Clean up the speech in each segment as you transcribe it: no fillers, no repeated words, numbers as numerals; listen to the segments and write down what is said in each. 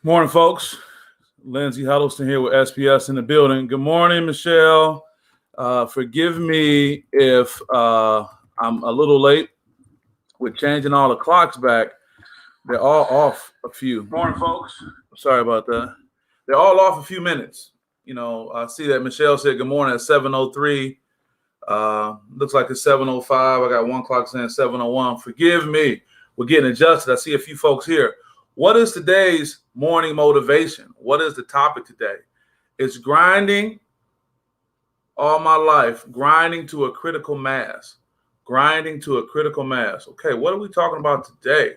Morning, folks. Lindsay Huddleston here with SPS in the building. Good morning, Michelle. Forgive me if I'm a little late with changing all the clocks back. They're all off a few. Morning, folks. Sorry about that. They're all off a few minutes. I see that Michelle said good morning at 7:03. Looks like it's 7:05. I got one clock saying 7:01. Forgive me. We're getting adjusted. I see a few folks here. What is today's morning motivation? What is the topic today? It's grinding all my life, grinding to a critical mass. Grinding to a critical mass. Okay, what are we talking about today?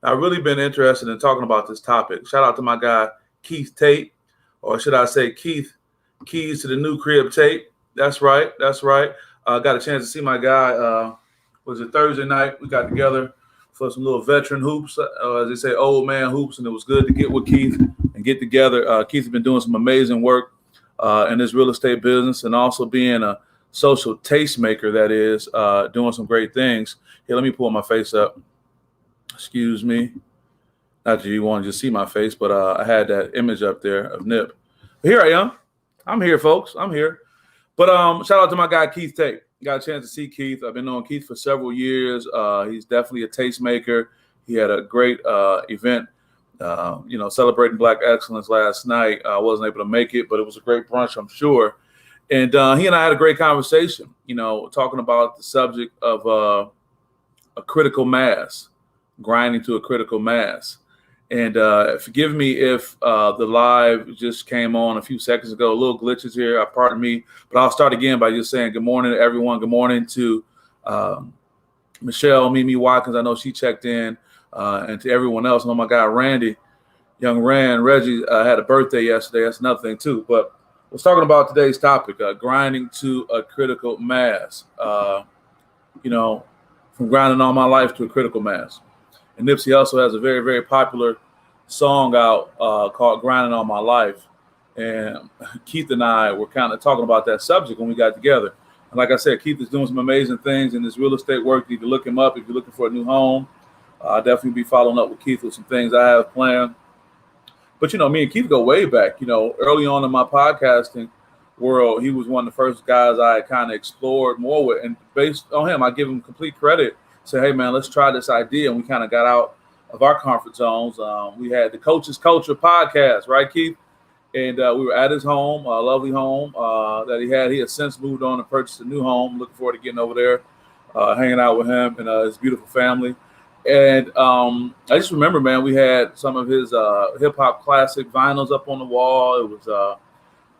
I've really been interested in talking about this topic. Shout out to my guy, Keith Tate, or should I say Keith Keys to the New Crib Tate. That's right. That's right. Got a chance to see my guy. Was it Thursday night? We got together for some little veteran hoops, as they say, old man hoops, and it was good to get with Keith and get together. Keith has been doing some amazing work in his real estate business and also being a social tastemaker, that is, doing some great things. Here, let me pull my face up. Excuse me. Not that you want to just see my face, but I had that image up there of Nip. But here I am. I'm here, folks. I'm here. But shout out to my guy, Keith Tate. Got a chance to see Keith. I've been knowing Keith for several years. He's definitely a tastemaker. He had a great event, celebrating Black excellence last night. I wasn't able to make it, but it was a great brunch, I'm sure. And he and I had a great conversation, talking about the subject of a critical mass, grinding to a critical mass. And forgive me if the live just came on a few seconds ago. A little glitches here, pardon me. But I'll start again by just saying good morning to everyone. Good morning to Michelle, Mimi Watkins. I know she checked in. And to everyone else. I know my guy Randy, young Reggie, had a birthday yesterday. That's another thing, too. But let's talking about today's topic, grinding to a critical mass. From grinding all my life to a critical mass. And Nipsey also has a very, very popular song out called Grinding All My Life. And Keith and I were kind of talking about that subject when we got together. And like I said, Keith is doing some amazing things in this real estate work. You can look him up if you're looking for a new home. I'll definitely be following up with Keith with some things I have planned. But, me and Keith go way back. Early on in my podcasting world, he was one of the first guys I kind of explored more with. And based on him, I give him complete credit. Say, hey, man, let's try this idea. And we kind of got out of our comfort zones. We had the Coach's Culture podcast, right, Keith? And we were at his home, a lovely home that he had. He has since moved on and purchased a new home. Looking forward to getting over there, hanging out with him and his beautiful family. And I just remember, man, we had some of his hip-hop classic vinyls up on the wall. It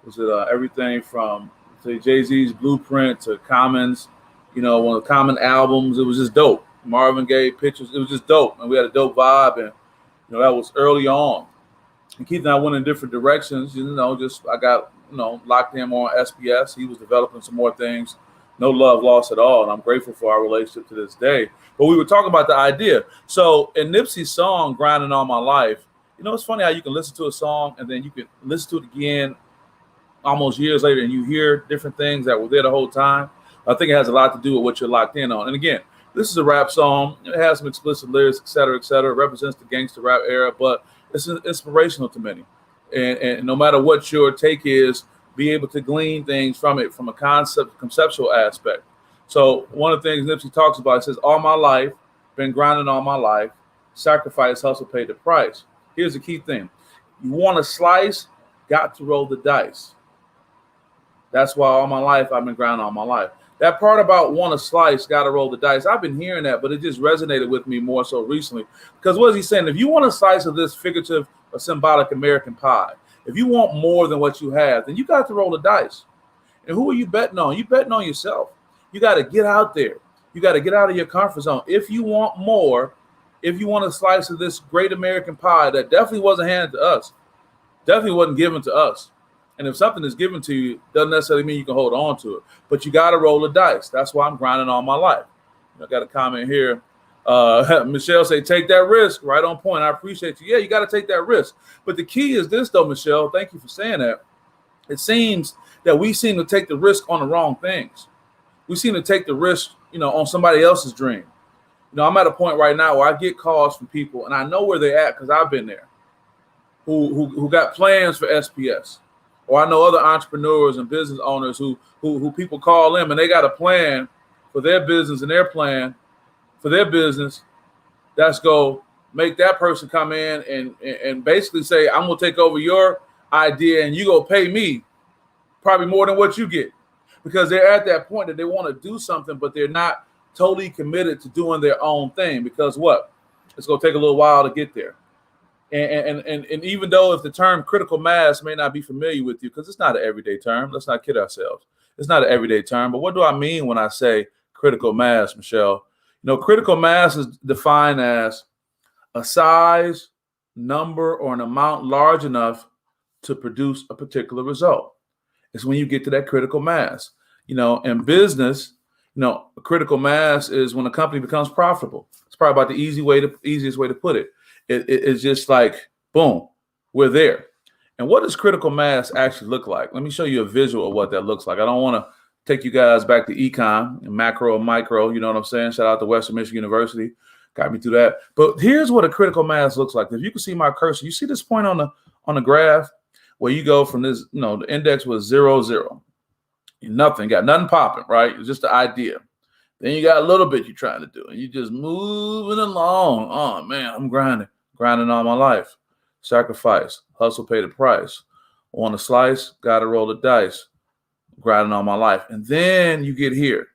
was everything from, say, Jay-Z's Blueprint to Common's, one of the Common albums. It was just dope. Marvin Gaye pictures. It was just dope. And we had a dope vibe. And, that was early on. And Keith and I went in different directions. I got, locked in more on SPS. He was developing some more things. No love lost at all. And I'm grateful for our relationship to this day. But we were talking about the idea. So in Nipsey's song, Grinding All My Life, it's funny how you can listen to a song and then you can listen to it again almost years later and you hear different things that were there the whole time. I think it has a lot to do with what you're locked in on. And again, this is a rap song. It has some explicit lyrics, et cetera, et cetera. It represents the gangster rap era, but it's inspirational to many. And no matter what your take is, be able to glean things from it from a conceptual aspect. So one of the things Nipsey talks about, it says, all my life, been grinding all my life, sacrifice, hustle, paid the price. Here's the key thing. You want a slice, got to roll the dice. That's why all my life, I've been grinding all my life. That part about want a slice, got to roll the dice. I've been hearing that, but it just resonated with me more so recently. Because what is he saying? If you want a slice of this figurative or symbolic American pie, if you want more than what you have, then you got to roll the dice. And who are you betting on? You betting on yourself. You got to get out there. You got to get out of your comfort zone. If you want more, if you want a slice of this great American pie that definitely wasn't handed to us, definitely wasn't given to us. And if something is given to you, doesn't necessarily mean you can hold on to it. But you got to roll the dice. That's why I'm grinding all my life. I got a comment here. Michelle say, take that risk. Right on point. I appreciate you. Yeah, you got to take that risk. But the key is this, though, Michelle. Thank you for saying that. It seems that we seem to take the risk on the wrong things. We seem to take the risk, on somebody else's dream. I'm at a point right now where I get calls from people, and I know where they're at because I've been there. who got plans for SPS, or I know other entrepreneurs and business owners who people call them and they got a plan for their business and their plan for their business. That's go make that person come in and basically say, I'm gonna take over your idea and you go pay me probably more than what you get, because they're at that point that they want to do something, but they're not totally committed to doing their own thing, because what? It's gonna take a little while to get there. And even though if the term critical mass may not be familiar with you, because it's not an everyday term, let's not kid ourselves. It's not an everyday term, but what do I mean when I say critical mass, Michelle? Critical mass is defined as a size, number, or an amount large enough to produce a particular result. It's when you get to that critical mass. In business, critical mass is when a company becomes profitable. It's probably about the easiest way to put it. It's just like, boom, we're there. And what does critical mass actually look like? Let me show you a visual of what that looks like. I don't want to take you guys back to econ and macro and micro. You know what I'm saying? Shout out to Western Michigan University. Got me through that. But here's what a critical mass looks like. If you can see my cursor, you see this point on the graph where you go from this, the index was 0, 0. Nothing, got nothing popping, right? It's just the idea. Then you got a little bit you're trying to do, and you just moving along. Oh man, I'm grinding all my life. Sacrifice, hustle, pay the price. Want a slice, gotta roll the dice. Grinding all my life. And then you get here.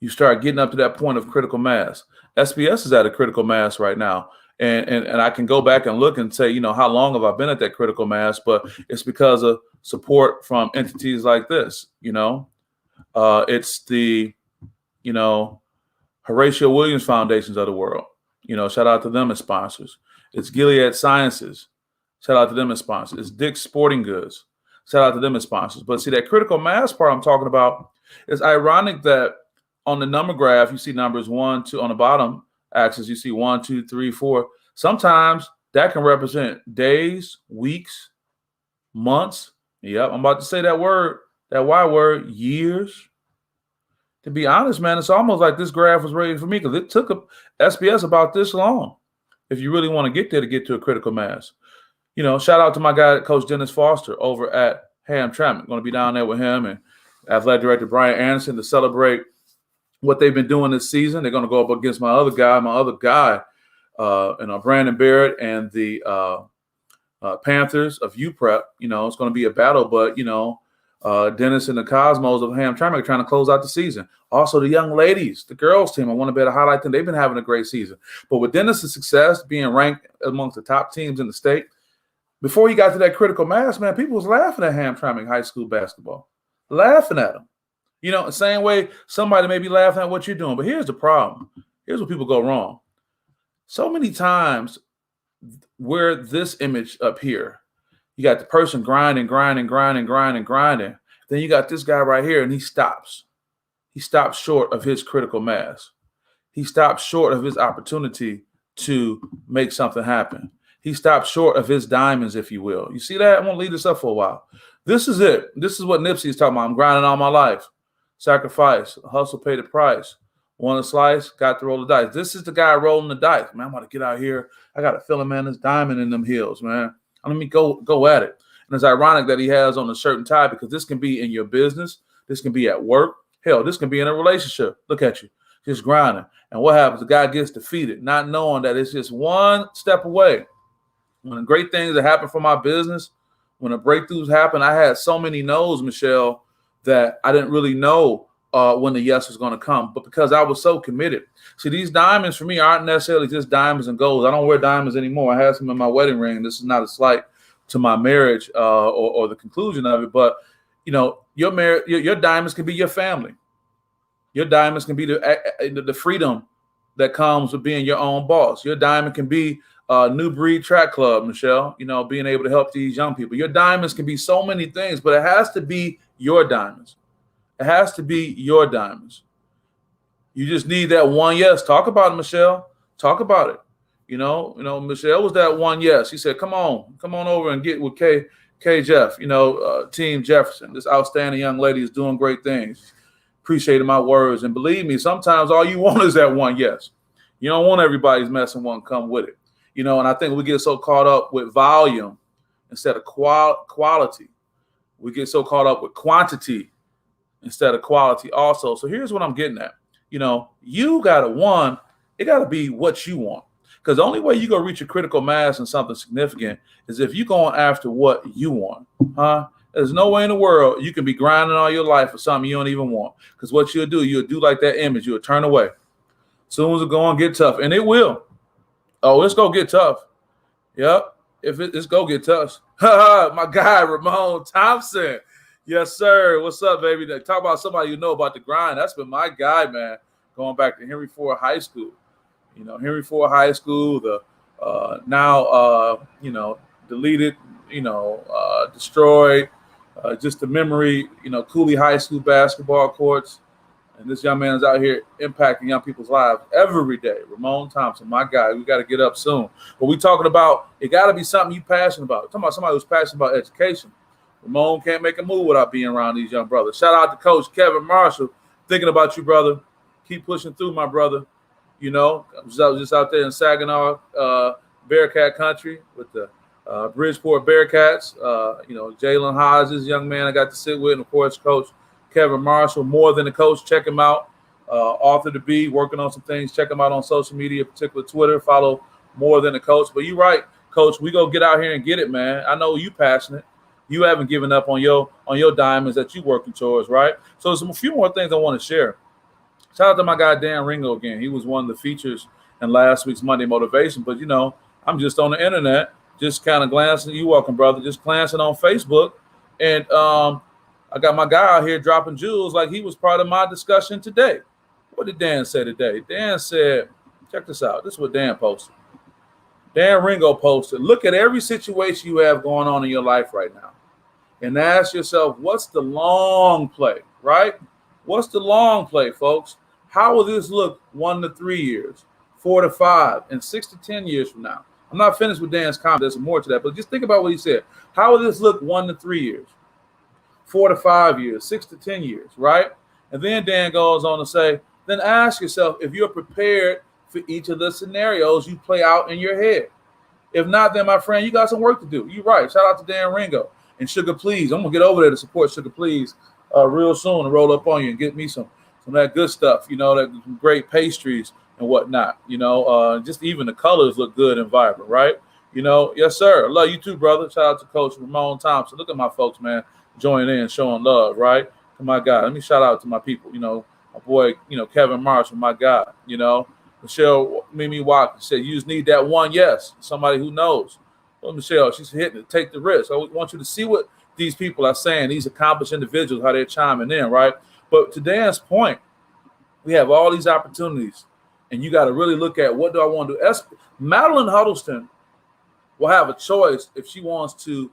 You start getting up to that point of critical mass. SPS is at a critical mass right now. And I can go back and look and say, how long have I been at that critical mass? But it's because of support from entities like this. It's the, Horatio Williams Foundations of the world. Shout out to them as sponsors. It's Gilead Sciences. Shout out to them as sponsors. It's Dick's Sporting Goods. Shout out to them as sponsors. But see, that critical mass part I'm talking about, it's ironic that on the number graph, you see numbers 1, 2 on the bottom axis, you see 1, 2, 3, 4. Sometimes that can represent days, weeks, months. Yep, I'm about to say that word, that Y word, years. To be honest, man, it's almost like this graph was ready for me, because it took a SPS about this long if you really want to get there to get to a critical mass. Shout out to my guy, Coach Dennis Foster over at Hamtramck. Going to be down there with him and Athletic Director Brian Anderson to celebrate what they've been doing this season. They're going to go up against my other guy, Brandon Barrett and the Panthers of UPrep. It's going to be a battle, but, Dennis and the Cosmos of Hamtramck are trying to close out the season. Also, the young ladies, the girls team, I want to better highlight them. They've been having a great season. But with Dennis's success, being ranked amongst the top teams in the state, before he got to that critical mass, man, people was laughing at Hamtramck high school basketball. Laughing at him. The same way somebody may be laughing at what you're doing. But here's the problem. Here's where people go wrong. So many times where this image up here, you got the person grinding. Then you got this guy right here, and he stops. He stops short of his critical mass. He stops short of his opportunity to make something happen. He stops short of his diamonds, if you will. You see that? I'm going to leave this up for a while. This is it. This is what Nipsey is talking about. I'm grinding all my life. Sacrifice, hustle, pay the price. Want a slice, got to roll the dice. This is the guy rolling the dice. Man, I'm about to get out here. I got a feeling, man, there's diamond in them heels, man. Let me go at it. And it's ironic that he has on a shirt and tie, because this can be in your business. This can be at work. Hell, this can be in a relationship. Look at you, just grinding. And what happens? The guy gets defeated, not knowing that it's just one step away. When the great things that happen for my business, when the breakthroughs happen, I had so many no's, Michelle, that I didn't really know when the yes was going to come. But because I was so committed. See, these diamonds for me aren't necessarily just diamonds and golds. I don't wear diamonds anymore. I have some in my wedding ring. This is not a slight to my marriage or the conclusion of it. But, your marriage, your diamonds can be your family. Your diamonds can be the freedom that comes with being your own boss. Your diamond can be New Breed Track Club, Michelle, being able to help these young people. Your diamonds can be so many things, but it has to be your diamonds. It has to be your diamonds. You just need that one yes. Talk about it, Michelle. Talk about it. Michelle was that one yes. He said, come on over and get with K Jeff, Team Jefferson. This outstanding young lady is doing great things. Appreciated my words. And believe me, sometimes all you want is that one yes. You don't want everybody's mess and one come with it. And I think we get so caught up with volume instead of quality. We get so caught up with quantity instead of quality also. So here's what I'm getting at. You got it got to be what you want. Because the only way you're going to reach a critical mass in something significant is if you're going after what you want. There's no way in the world you can be grinding all your life for something you don't even want. Because what you'll do like that image. You'll turn away. Soon as it's going to get tough. And it will. Oh, it's going to get tough. Yep. It's going to get tough. My guy, Ramon Thompson. Yes, sir. What's up, baby? Talk about somebody you know about the grind. That's been my guy, man. Going back to Henry Ford High School. Henry Ford High School, the now deleted, destroyed, just the memory, Cooley High School basketball courts. And this young man is out here impacting young people's lives every day. Ramon Thompson, my guy. We got to get up soon. But we talking about, it got to be something you're passionate about. We're talking about somebody who's passionate about education. Ramon can't make a move without being around these young brothers. Shout out to Coach Kevin Marshall. Thinking about you, brother. Keep pushing through, my brother. I was just out there in Saginaw, Bearcat country with the Bridgeport Bearcats. Jalen Hodges, young man I got to sit with, and of course, Coach Kevin Marshall. More Than a Coach. Check him out. Author to be, working on some things. Check him out on social media, particularly Twitter. Follow More Than a Coach. But you're right, Coach. We go get out here and get it, man. I know you passionate. You haven't given up on your diamonds that you're working towards, right? So there's a few more things I want to share. Shout out to my guy, Dan Ringo, again. He was one of the features in last week's Monday Motivation. But, I'm just on the internet, just kind of glancing. You're welcome, brother. Just glancing on Facebook. And I got my guy out here dropping jewels like he was part of my discussion today. What did Dan say today? Dan said, check this out. This is what Dan posted. Dan Ringo posted, look at every situation you have going on in your life right now and ask yourself, what's the long play, right? What's the long play, folks? How will this look 1 to 3 years, 4 to 5, and 6 to 10 years from now? I'm not finished with Dan's comment. There's more to that, but just think about what he said. How will this look 1 to 3 years, 4 to 5 years, 6 to 10 years, right? And then Dan goes on to say, then ask yourself if you're prepared for each of the scenarios you play out in your head. If not, then, my friend, you got some work to do. You're right. Shout out to Dan Ringo. And Sugar Please. I'm going to get over there to support Sugar Please real soon and roll up on you and get me some of that good stuff, that great pastries and whatnot, just even the colors look good and vibrant, right? Yes, sir. I love you too, brother. Shout out to Coach Ramon Thompson. Look at my folks, man, joining in, showing love, right? To my guy. Let me shout out to my people, my boy, Kevin Marshall, my guy, Michelle Mimi Watkins said, you just need that one yes, somebody who knows. Well, Michelle, she's hitting it. Take the risk. I want you to see what these people are saying, these accomplished individuals, how they're chiming in, right? But to Dan's point, we have all these opportunities, and you got to really look at what do I want to do. Madeline Huddleston will have a choice if she wants to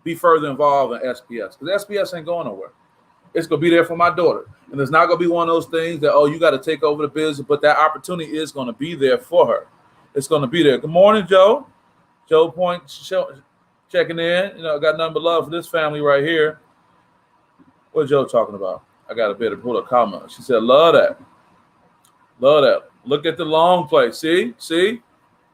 be further involved in SPS, because SPS ain't going nowhere. It's going to be there for my daughter. And it's not going to be one of those things that, you got to take over the business, but that opportunity is going to be there for her. It's going to be there. Good morning, Joe. Joe Point checking in. Got nothing but love for this family right here. What's Joe talking about? I got a bit of pull a comment. She said, love that. Love that. Look at the long play. See?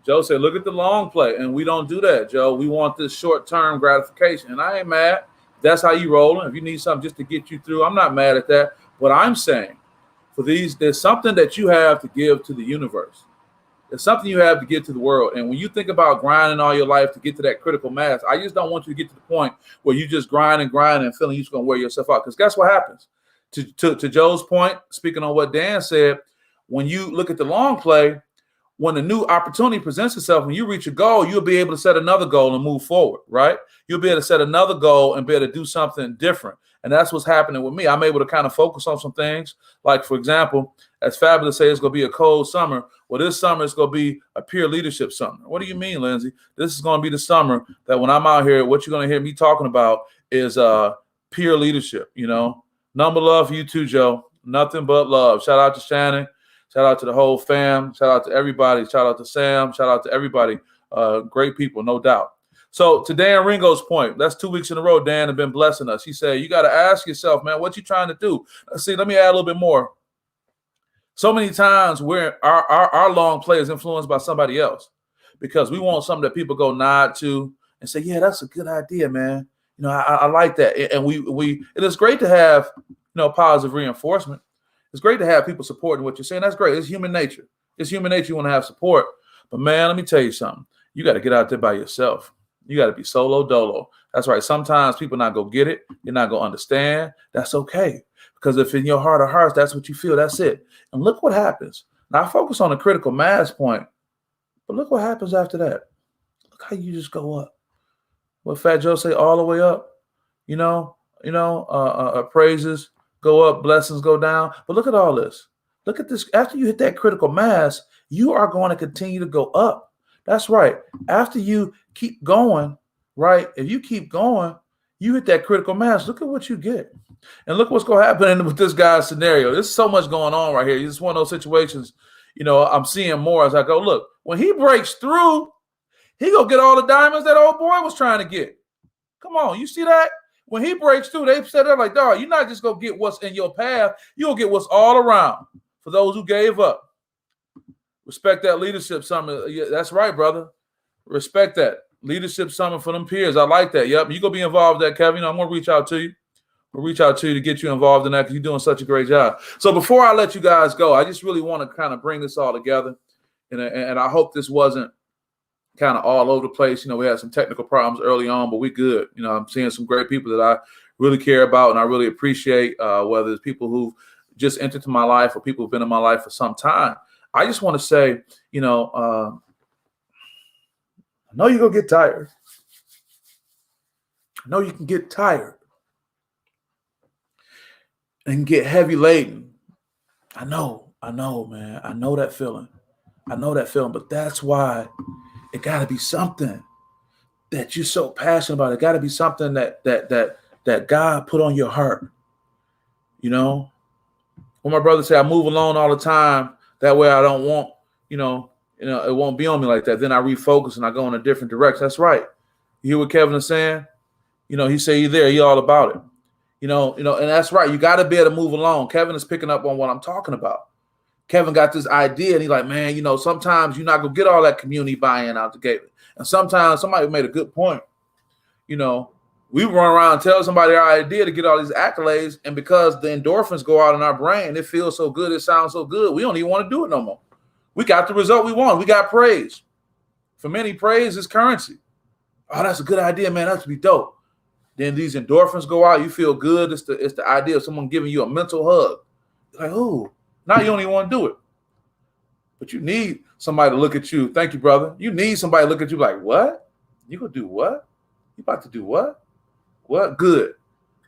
Joe said, look at the long play. And we don't do that, Joe. We want this short-term gratification. And I ain't mad. That's how you rolling. If you need something just to get you through, I'm not mad at that. What I'm saying, there's something that you have to give to the universe. There's something you have to give to the world. And when you think about grinding all your life to get to that critical mass, I just don't want you to get to the point where you just grind and feeling you're just going to wear yourself out. Because guess what happens? To Joe's point, speaking on what Dan said, when you look at the long play, when a new opportunity presents itself, when you reach a goal, you'll be able to set another goal and move forward, right? You'll be able to set another goal and be able to do something different. And that's what's happening with me. I'm able to kind of focus on some things. Like, for example, as Fabulous says, it's going to be a cold summer. Well, this summer is going to be a peer leadership summer. What do you mean, Lindsay? This is going to be the summer that when I'm out here, what you're going to hear me talking about is peer leadership, Number love for you too, Joe. Nothing but love. Shout out to Shannon. Shout out to the whole fam. Shout out to everybody. Shout out to Sam. Shout out to everybody. Great people, no doubt. So to Dan Ringo's point, that's 2 weeks in a row Dan has been blessing us. He said, you got to ask yourself, man, what you trying to do? Let me add a little bit more. So many times where our long play is influenced by somebody else. because we want something that people go nod to and say, yeah, that's a good idea, man. I like that. And it is great to have, positive reinforcement. It's great to have people supporting what you're saying. That's great. It's human nature. It's human nature. You want to have support. But man, let me tell you something. You got to get out there by yourself. You got to be solo dolo. That's right. Sometimes people not going to get it. You're not going to understand. That's okay. Because if in your heart of hearts, that's what you feel, that's it. And look what happens. Now, I focus on the critical mass point, but look what happens after that. Look how you just go up. What Fat Joe say, all the way up, praises go up, blessings go down. But look at all this. Look at this. After you hit that critical mass, you are going to continue to go up. That's right. After you keep going, right? If you keep going, you hit that critical mass. Look at what you get. And look what's going to happen with this guy's scenario. There's so much going on right here. It's one of those situations, I'm seeing more as I go. Look, when he breaks through, he gonna get all the diamonds that old boy was trying to get. Come on, you see that? When he breaks through, they said they're like, dog, you're not just gonna get what's in your path, you'll get what's all around. For those who gave up. Respect that leadership summit. Yeah, that's right, brother. Respect that. Leadership summit for them peers. I like that. Yep. You gonna be involved in that, Kevin. I'm gonna reach out to you. We'll reach out to you to get you involved in that because you're doing such a great job. So before I let you guys go, I just really want to kind of bring this all together. And I hope this wasn't kind of all over the place. We had some technical problems early on, but we good. I'm seeing some great people that I really care about and I really appreciate, whether it's people who've just entered into my life or people who've been in my life for some time. I just want to say, I know you're going to get tired. I know you can get tired and get heavy laden. I know, man. I know that feeling. But that's why it got to be something that you're so passionate about. It got to be something that God put on your heart. When my brother said, I move alone all the time. That way I don't want, it won't be on me like that. Then I refocus and I go in a different direction. That's right. You hear what Kevin is saying? He say you're there. You're all about it. And that's right. You got to be able to move along. Kevin is picking up on what I'm talking about. Kevin got this idea and he's like, man, sometimes you're not going to get all that community buy-in out the gate. And sometimes somebody made a good point. We run around and tell somebody our idea to get all these accolades. And because the endorphins go out in our brain, it feels so good. It sounds so good. We don't even want to do it no more. We got the result we want. We got praise. For many, praise is currency. Oh, that's a good idea, man. That would be dope. Then these endorphins go out. You feel good. It's the idea of someone giving you a mental hug. Like, oh, now you don't even want to do it. But you need somebody to look at you. Thank you, brother. You need somebody to look at you like, what? You gonna do what? You about to do what? What? Good.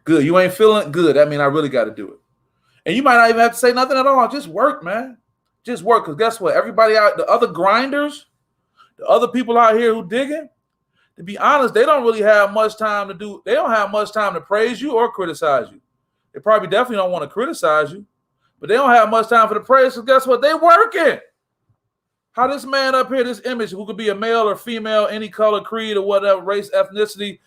You ain't feeling good. That means I really got to do it. And you might not even have to say nothing at all. Just work, man. Just work. Because guess what? Everybody out, the other grinders, the other people out here who digging, to be honest, they don't really have much time to do. They don't have much time to praise you or criticize you. They probably definitely don't want to criticize you, but they don't have much time for the praise. So guess what? They working. How this man up here, this image, who could be a male or female, any color, creed, or whatever, race, ethnicity,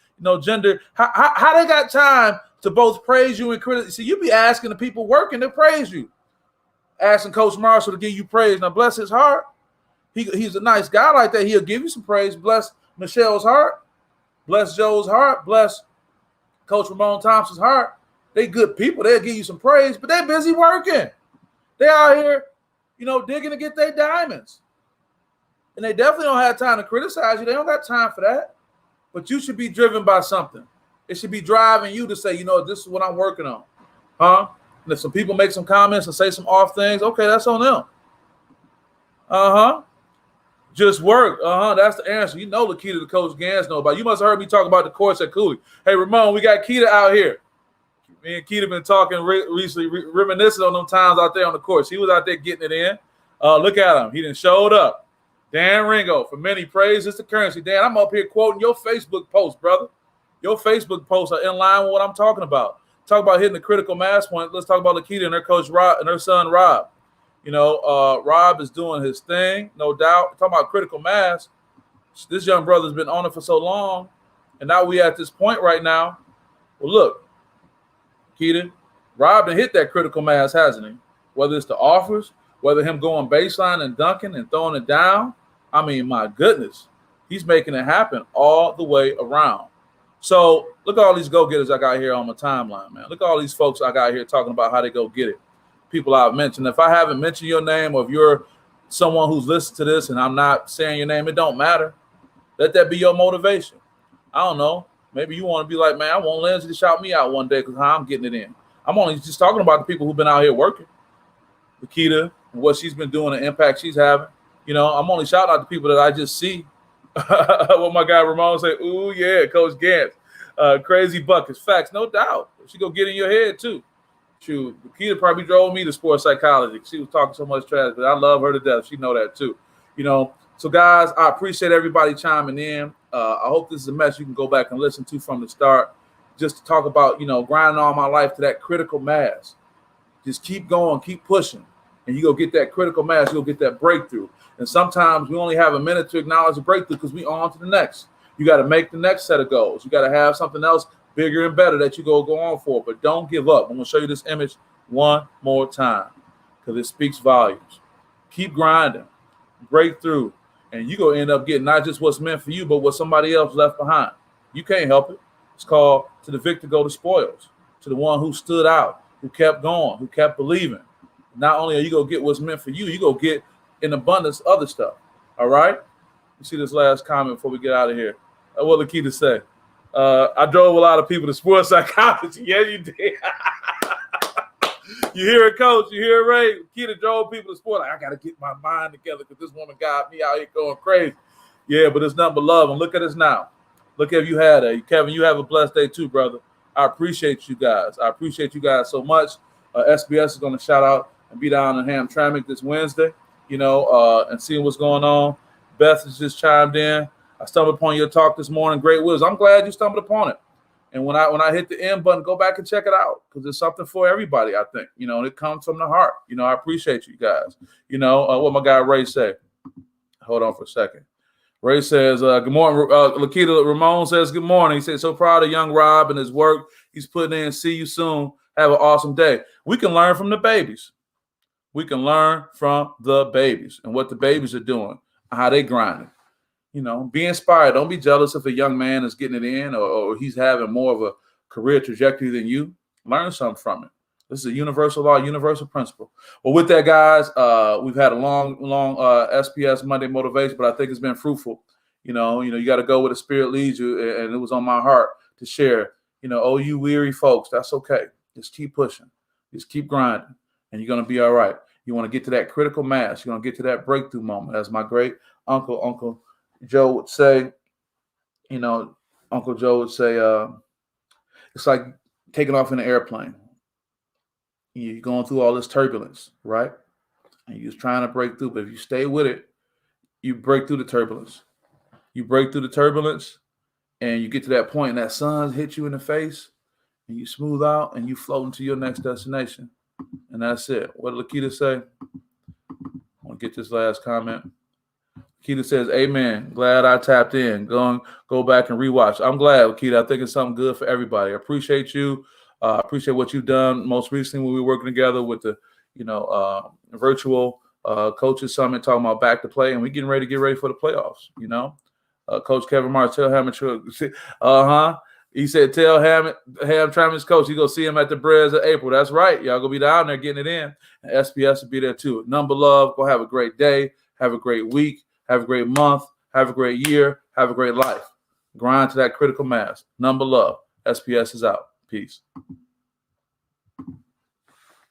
gender, how they got time to both praise you and criticize? See, you be asking the people working to praise you. Asking Coach Marshall to give you praise. Now, bless his heart. He's a nice guy like that. He'll give you some praise. Bless Michelle's heart. Bless Joe's heart. Bless Coach Ramon Thompson's heart. They good people. They'll give you some praise, but they busy working. They out here, digging to get their diamonds. And they definitely don't have time to criticize you. They don't got time for that. But you should be driven by something. It should be driving you to say, this is what I'm working on. Huh? And if some people make some comments and say some off things, okay, that's on them. Just work. That's the answer. The key to the Coach Gans know about. You must have heard me talk about the course at Cooley. Hey, Ramon, we got Keita out here. Me and Keita been talking recently, reminiscing on them times out there on the course. He was out there getting it in. Look at him. He done showed up. Dan Ringo, for many, praise is the currency. Dan, I'm up here quoting your Facebook post, brother. Your Facebook posts are in line with what I'm talking about. Talk about hitting the critical mass point. Let's talk about Lakita and her coach Rob and her son Rob. Rob is doing his thing, no doubt. Talking about critical mass. This young brother's been on it for so long, and now we at this point right now. Well, look, Keita, Rob done hit that critical mass, hasn't he? Whether it's the offers, whether him going baseline and dunking and throwing it down, I mean, my goodness, he's making it happen all the way around. So look at all these go-getters I got here on my timeline, man. Look at all these folks I got here talking about how they go get it. People I've mentioned. If I haven't mentioned your name, or if you're someone who's listened to this and I'm not saying your name, it don't matter. Let that be your motivation. I don't know. Maybe you want to be like, man, I want Lindsay to shout me out one day because how I'm getting it in. I'm only just talking about the people who've been out here working. Lakita and what she's been doing, the impact she's having. You know, I'm only shouting out the people that I just see. What my guy Ramon say, ooh, yeah, Coach Gantz. Crazy buckets. Facts, no doubt. She go get in your head, too. Shoot, Lakita probably drove me to sports psychology. She was talking so much trash, but I love her to death. She know that, too. You know, so, guys, I appreciate everybody chiming in. I hope this is a mess you can go back and listen to from the start, just to talk about, you know, grinding all my life to that critical mass. Just keep going, keep pushing, and you go get that critical mass. You'll get that breakthrough. And sometimes we only have a minute to acknowledge the breakthrough because we on to the next. You got to make the next set of goals. You got to have something else bigger and better that you go on for. But don't give up. I'm going to show you this image one more time because it speaks volumes. Keep grinding, break through, and you're going to end up getting not just what's meant for you, but what somebody else left behind. You can't help it. It's called to the victor go the spoils, to the one who stood out, who kept going, who kept believing. Not only are you going to get what's meant for you, you're going to get in abundance other stuff. All right? You see this last comment before we get out of here. What Lakita say? I drove a lot of people to sports psychology. Yeah, you did. You hear it, Coach. You hear it, Ray. Lakita drove people to sports. Like, I got to get my mind together because this woman got me out here going crazy. Yeah, but it's nothing but love. And look at us now. Look at you had it. Kevin, you have a blessed day too, brother. I appreciate you guys. I appreciate you guys so much. SPS is going to shout out and be down in Hamtramck this Wednesday, you know, and seeing what's going on. Beth has just chimed in. I stumbled upon your talk this morning. Great wisdom. I'm glad you stumbled upon it. And when I hit the end button, go back and check it out because it's something for everybody, I think. You know, and it comes from the heart. You know, I appreciate you guys. You know, what my guy Ray say. Hold on for a second. Ray says, good morning. Lakita Ramon says, good morning. He said, so proud of young Rob and his work he's putting in. See you soon. Have an awesome day. We can learn from the babies. We can learn from the babies and what the babies are doing, how they grinding. You know, be inspired. Don't be jealous if a young man is getting it in or he's having more of a career trajectory than you. Learn something from it. This is a universal law, universal principle. Well, with that, guys, we've had a long SPS Monday motivation, but I think it's been fruitful. You know, you got to go where the Spirit leads you, and it was on my heart to share. You know, oh, you weary folks, that's okay. Just keep pushing. Just keep grinding, and you're going to be all right. You want to get to that critical mass. You're going to get to that breakthrough moment. As my great Uncle Joe would say, you know, Uncle Joe would say, it's like taking off in an airplane. You're going through all this turbulence, right? And you're trying to break through. But if you stay with it, you break through the turbulence. You break through the turbulence, and you get to that point, and that sun hits you in the face, and you smooth out, and you float into your next destination. And that's it. What did Lakita say? I want to get this last comment. Lakita says, amen. Glad I tapped in. Go back and rewatch. I'm glad, Lakita. I think it's something good for everybody. I appreciate you. Appreciate what you've done most recently when we were working together with the, virtual coaches summit, talking about back to play, and we're getting ready for the playoffs. You know, Coach Kevin Martell Hammond, he said, tell Hamtramck's coach, you go see him at the Brez of April. That's right. Y'all gonna be down there getting it in. And SPS will be there too. Number love. Go have a great day. Have a great week. Have a great month. Have a great year. Have a great life. Grind to that critical mass. Number love. SPS is out. Peace.